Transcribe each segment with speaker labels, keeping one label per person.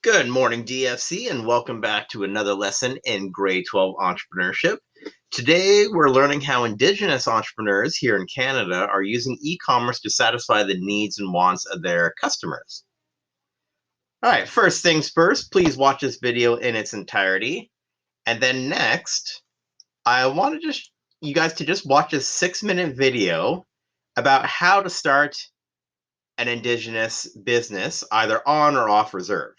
Speaker 1: Good morning, DFC, and welcome back to another lesson in grade 12 entrepreneurship. Today, we're learning how Indigenous entrepreneurs here in Canada are using e-commerce to satisfy the needs and wants of their customers. All right, first things first, please watch this video in its entirety. And then next, I want you guys to just watch a 6-minute video about how to start an Indigenous business, either on or off reserve.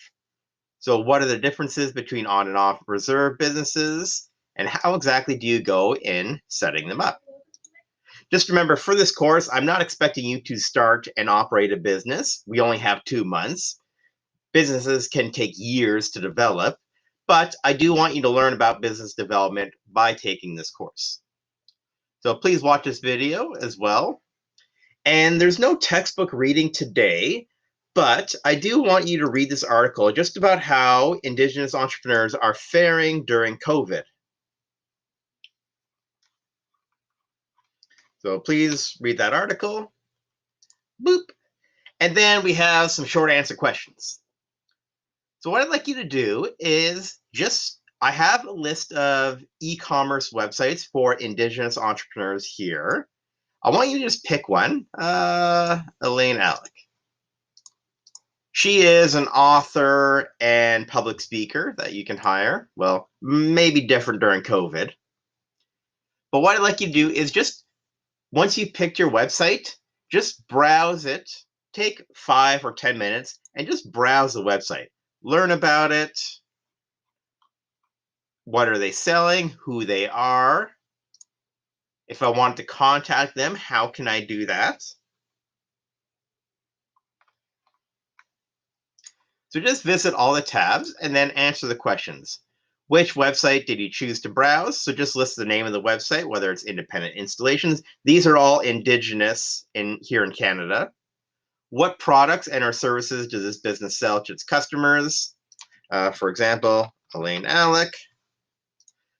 Speaker 1: So what are the differences between on and off reserve businesses, and how exactly do you go in setting them up? Just remember, for this course, I'm not expecting you to start and operate a business. We only have 2 months. Businesses can take years to develop, but I do want you to learn about business development by taking this course. So please watch this video as well. And there's no textbook reading today, but I do want you to read this article just about how Indigenous entrepreneurs are faring during COVID. So please read that article. Boop. And then we have some short answer questions. So what I'd like you to do is I have a list of e-commerce websites for Indigenous entrepreneurs here. I want you to just pick one. Elaine Alec. She is an author and public speaker that you can hire. Well, maybe different during COVID. But what I'd like you to do is once you've picked your website, just browse it. Take 5 or 10 minutes and just browse the website. Learn about it. What are they selling? Who they are. If I want to contact them, how can I do that? So just visit all the tabs and then answer the questions. Which website did you choose to browse? So just list the name of the website, whether it's independent installations. These are all Indigenous here in Canada. What products and or services does this business sell to its customers? For example, Elaine Alec.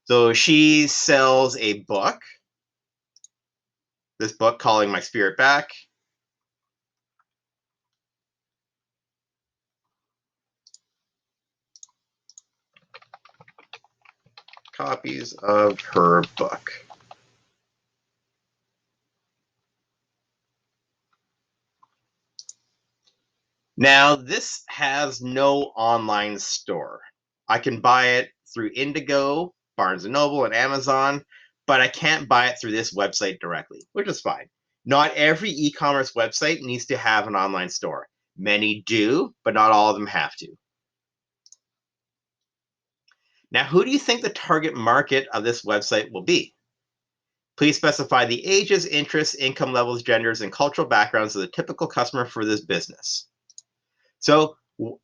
Speaker 1: So she sells a book. This book, Calling My Spirit Back. Copies of her book. Now, this has no online store. I can buy it through Indigo, Barnes & Noble, and Amazon, but I can't buy it through this website directly, which is fine. Not every e-commerce website needs to have an online store. Many do, but not all of them have to. Now, who do you think the target market of this website will be? Please specify the ages, interests, income levels, genders, and cultural backgrounds of the typical customer for this business. So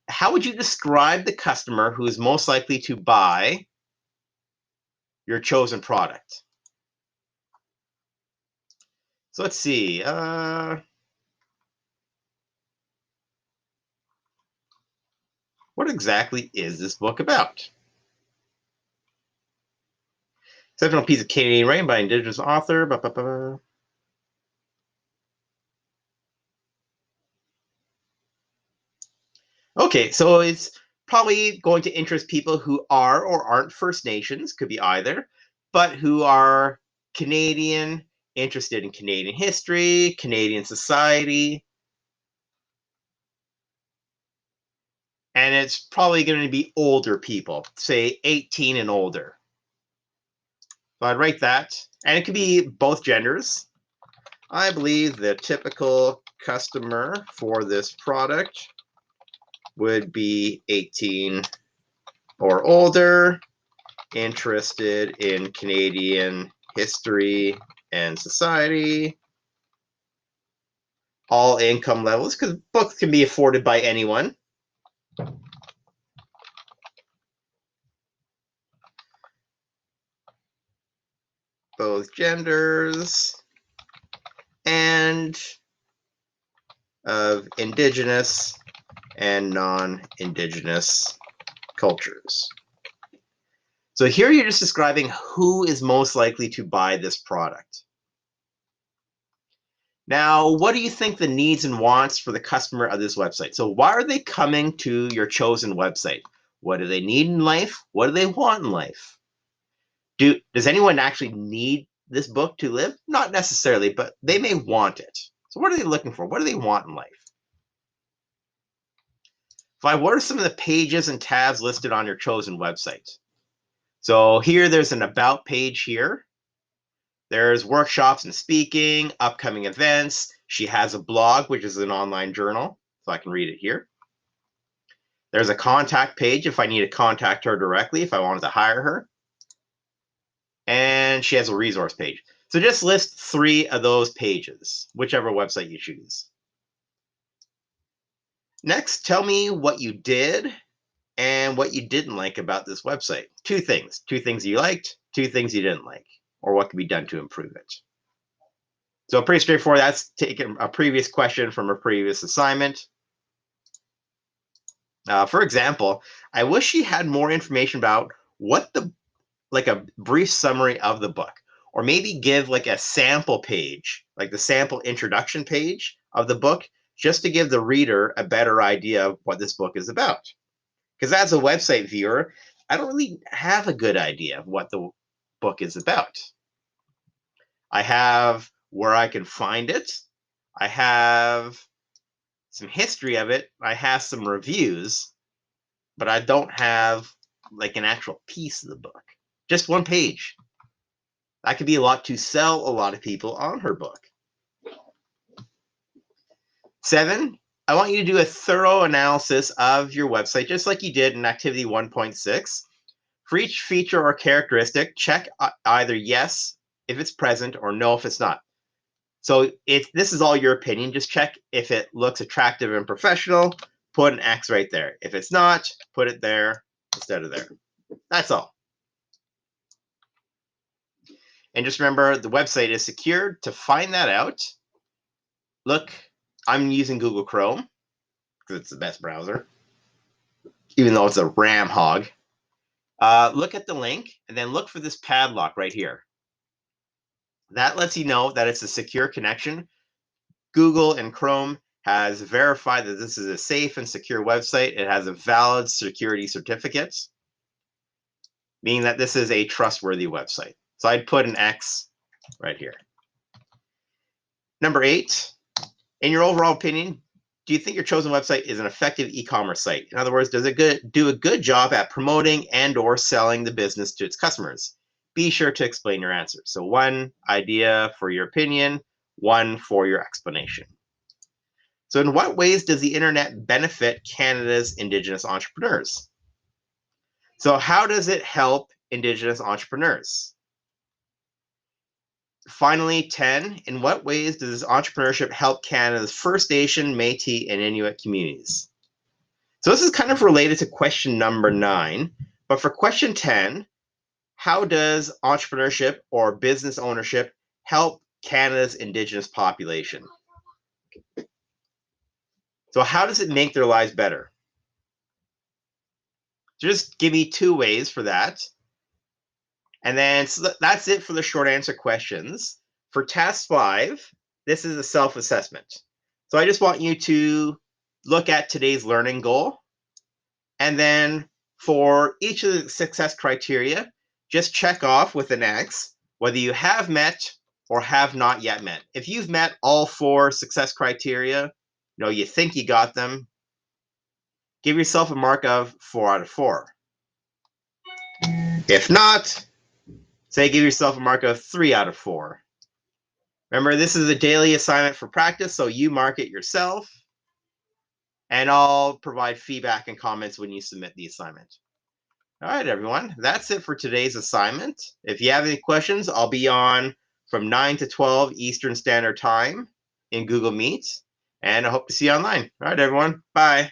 Speaker 1: how would you describe the customer who is most likely to buy your chosen product? So let's see. What exactly is this book about? Exceptional Piece of Canadian Writing by Indigenous author. Okay, so it's probably going to interest people who are or aren't First Nations, could be either, but who are Canadian, interested in Canadian history, Canadian society. And it's probably going to be older people, say 18 and older. So I'd write that. And it could be both genders. I believe the typical customer for this product would be 18 or older, interested in Canadian history and society, all income levels, because books can be afforded by anyone. Both genders, and of Indigenous and non-Indigenous cultures. So here you're just describing who is most likely to buy this product. Now, what do you think the needs and wants for the customer of this website? So why are they coming to your chosen website? What do they need in life? What do they want in life? Does anyone actually need this book to live? Not necessarily, but they may want it. So what are they looking for? What do they want in life? 5, what are some of the pages and tabs listed on your chosen website? So here there's an about page here. There's workshops and speaking, upcoming events. She has a blog, which is an online journal, so I can read it here. There's a contact page if I need to contact her directly, if I wanted to hire her. And she has a resource page. So just list 3 of those pages, whichever website you choose. Next, tell me what you did and what you didn't like about this website. 2 things. 2 things you liked, 2 things you didn't like, or what could be done to improve it. So pretty straightforward. That's taken a previous question from a previous assignment. For example, I wish she had more information about what like a brief summary of the book, or maybe give like a sample page, like the sample introduction page of the book, just to give the reader a better idea of what this book is about. Because as a website viewer, I don't really have a good idea of what the book is about. I have where I can find it. I have some history of it. I have some reviews, but I don't have like an actual piece of the book. Just one page. That could be a lot to sell a lot of people on her book. 7, I want you to do a thorough analysis of your website, just like you did in activity 1.6. For each feature or characteristic, check either yes if it's present or no if it's not. So if this is all your opinion, just check if it looks attractive and professional, put an X right there. If it's not, put it there instead of there. That's all. And just remember, the website is secured. To find that out, look, I'm using Google Chrome because it's the best browser, even though it's a RAM hog. Look at the link and then look for this padlock right here. That lets you know that it's a secure connection. Google and Chrome has verified that this is a safe and secure website. It has a valid security certificate, meaning that this is a trustworthy website. So I'd put an X right here. Number 8, in your overall opinion, do you think your chosen website is an effective e-commerce site? In other words, does it do a good job at promoting and or selling the business to its customers? Be sure to explain your answer. So 1 idea for your opinion, 1 for your explanation. So in what ways does the internet benefit Canada's Indigenous entrepreneurs? So how does it help Indigenous entrepreneurs? Finally, 10, in what ways does entrepreneurship help Canada's First Nation, Métis, and Inuit communities? So this is kind of related to question number 9, but for question 10, how does entrepreneurship or business ownership help Canada's Indigenous population? So how does it make their lives better? Just give me 2 ways for that. And then so that's it for the short answer questions. For task 5, this is a self-assessment. So I just want you to look at today's learning goal. And then for each of the success criteria, just check off with an X whether you have met or have not yet met. If you've met all 4 success criteria, you think you got them, give yourself a mark of 4 out of 4. If not, say give yourself a mark of 3 out of 4. Remember, this is a daily assignment for practice, so you mark it yourself, and I'll provide feedback and comments when you submit the assignment. All right, everyone, that's it for today's assignment. If you have any questions, I'll be on from 9 to 12 Eastern Standard Time in Google Meet, and I hope to see you online. All right, everyone, bye.